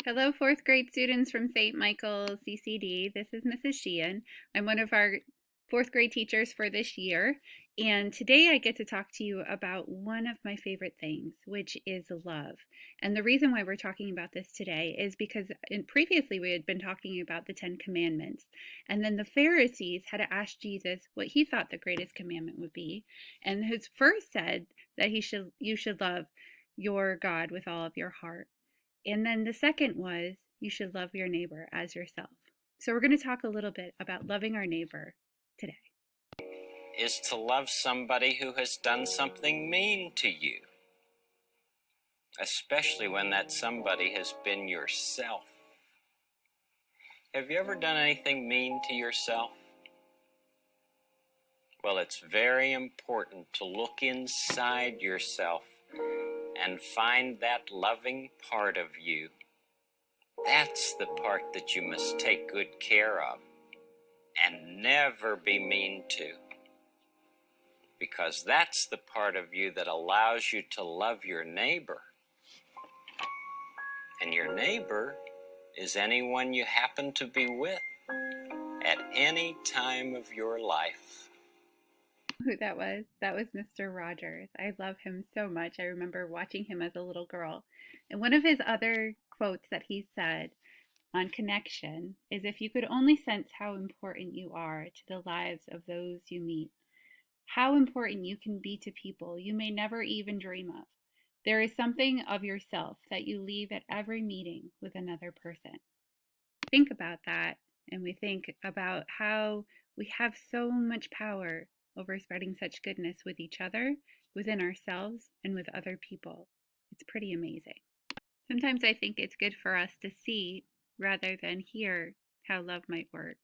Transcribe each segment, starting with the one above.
Hello, fourth grade students from St. Michael's CCD. This is Mrs. Sheehan. I'm one of our fourth grade teachers for this year, and today I get to talk to you about one of my favorite things, which is love. And the reason why we're talking about this today is because previously we had been talking about the Ten Commandments, and then the Pharisees had asked Jesus what he thought the greatest commandment would be, and his first said that you should love your God with all of your heart. And then the second was you should love your neighbor as yourself. So we're going to talk a little bit about loving our neighbor today. Is to love somebody who has done something mean to you, especially when that somebody has been yourself. Have you ever done anything mean to yourself? Well, it's very important to look inside yourself and find that loving part of you. That's the part that you must take good care of and never be mean to, because that's the part of you that allows you to love your neighbor. And your neighbor is anyone you happen to be with at any time of your life. Who that was? That was Mr. Rogers. I love him so much. I remember watching him as a little girl. And one of his other quotes that he said on connection is, if you could only sense how important you are to the lives of those you meet, how important you can be to people you may never even dream of. There is something of yourself that you leave at every meeting with another person. Think about that, and we think about how we have so much power over spreading such goodness with each other, within ourselves, and with other people. It's pretty amazing. Sometimes I think it's good for us to see rather than hear how love might work.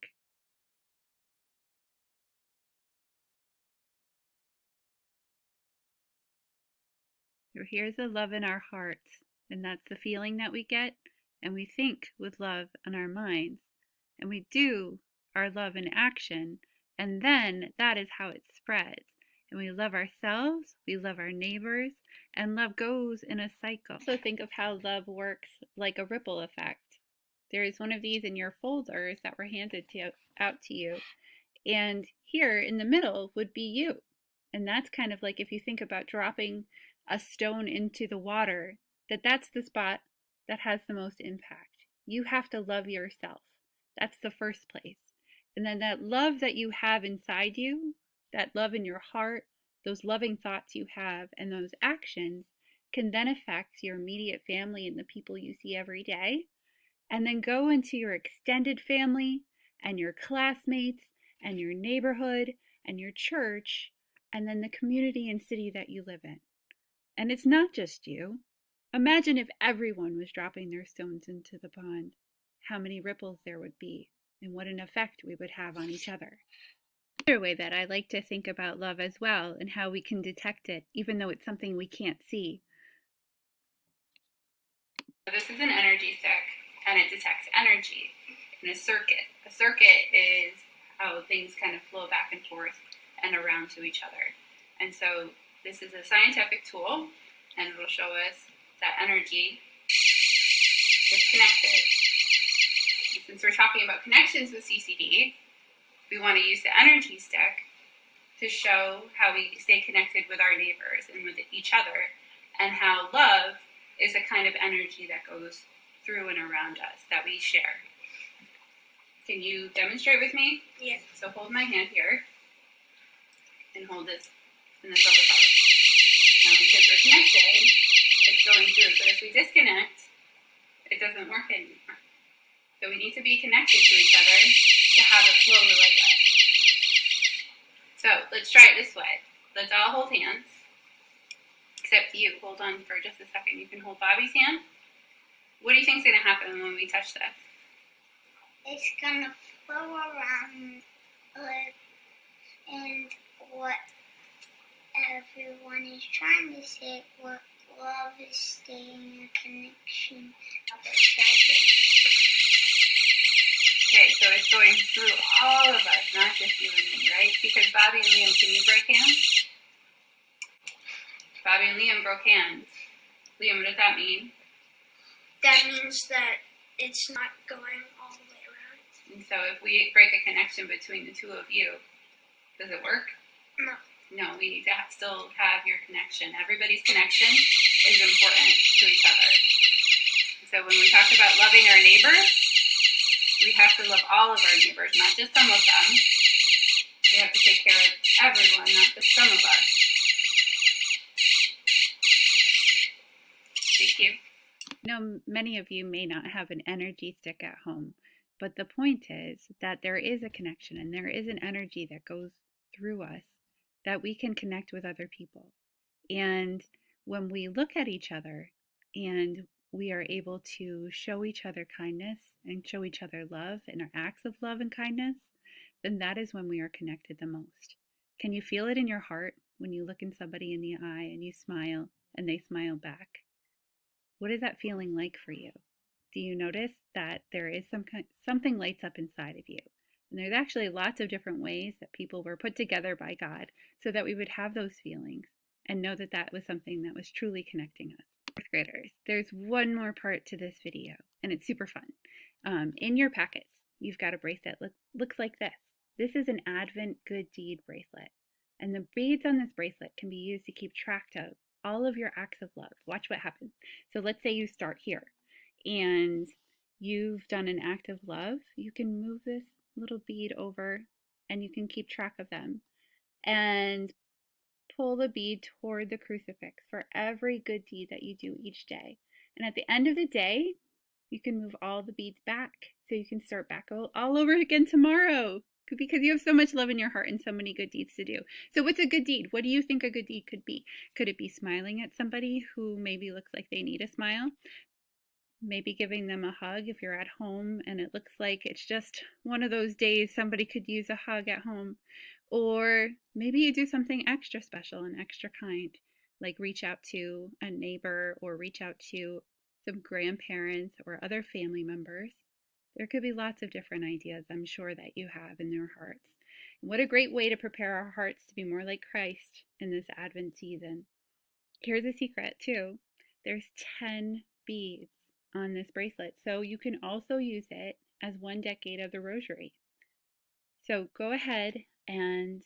So here's the love in our hearts, and that's the feeling that we get, and we think with love in our minds, and we do our love in action, and then that is how it spreads. And we love ourselves, we love our neighbors, and love goes in a cycle. Also think of how love works like a ripple effect. There is one of these in your folders that were handed out to you, and here in the middle would be you. And that's kind of like if you think about dropping a stone into the water, that's the spot that has the most impact. You have to love yourself. That's the first place. And then that love that you have inside you, that love in your heart, those loving thoughts you have, and those actions can then affect your immediate family and the people you see every day, and then go into your extended family and your classmates and your neighborhood and your church, and then the community and city that you live in. And it's not just you. Imagine if everyone was dropping their stones into the pond, how many ripples there would be, and what an effect we would have on each other. Another way that I like to think about love as well, and how we can detect it, even though it's something we can't see. This is an energy stick, and it detects energy in a circuit. A circuit is how things kind of flow back and forth and around to each other. And so this is a scientific tool, and it will show us that energy is connected. And since we're talking about connections with CCD, we want to use the energy stick to show how we stay connected with our neighbors and with each other, and how love is a kind of energy that goes through and around us that we share. Can you demonstrate with me? Yes. So hold my hand here and hold this in this other color. Now, because we're connected, it's going through. But if we disconnect, it doesn't work anymore. So we need to be connected to each other to have it flow the right way. So let's try it this way. Let's all hold hands. Except you. Hold on for just a second. You can hold Bobby's hand. What do you think is going to happen when we touch this? It's gonna flow around, and what everyone is trying to say, what love is staying in a connection of itself. Okay, so it's going through all of us, not just you and me, right? Because Bobby and Liam, can you break hands? Bobby and Liam broke hands. Liam, what does that mean? That means that it's not going all the way around. And so if we break a connection between the two of you, does it work? No. No, we need to still have your connection. Everybody's connection is important to each other. So when we talk about loving our neighbor, we have to love all of our neighbors, not just some of them. We have to take care of everyone, not just some of us. Thank you. Now, many of you may not have an energy stick at home, but the point is that there is a connection and there is an energy that goes through us that we can connect with other people. And when we look at each other and we are able to show each other kindness and show each other love and our acts of love and kindness, then that is when we are connected the most. Can you feel it in your heart when you look in somebody in the eye and you smile and they smile back? What is that feeling like for you? Do you notice that there is something lights up inside of you? And there's actually lots of different ways that people were put together by God so that we would have those feelings and know that that was something that was truly connecting us. Fourth graders, there's one more part to this video, and it's super fun. In your packets, you've got a bracelet. Looks like this. This is an Advent Good Deed bracelet. And the beads on this bracelet can be used to keep track of all of your acts of love. Watch what happens. So let's say you start here and you've done an act of love. You can move this little bead over and you can keep track of them. And pull the bead toward the crucifix for every good deed that you do each day. And at the end of the day, you can move all the beads back so you can start back all over again tomorrow because you have so much love in your heart and so many good deeds to do. So what's a good deed? What do you think a good deed could be? Could it be smiling at somebody who maybe looks like they need a smile? Maybe giving them a hug if you're at home and it looks like it's just one of those days somebody could use a hug at home. Or maybe you do something extra special and extra kind, like reach out to a neighbor or reach out to some grandparents or other family members. There could be lots of different ideas I'm sure that you have in your hearts. And what a great way to prepare our hearts to be more like Christ in this Advent season. Here's a secret too. There's 10 beads on this bracelet, so you can also use it as one decade of the rosary. So go ahead and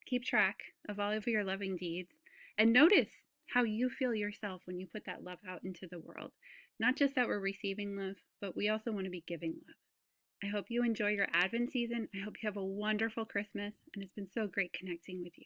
keep track of all of your loving deeds and notice how you feel yourself when you put that love out into the world. Not just that we're receiving love, but we also want to be giving love. I hope you enjoy your Advent season. I hope you have a wonderful Christmas, and it's been so great connecting with you.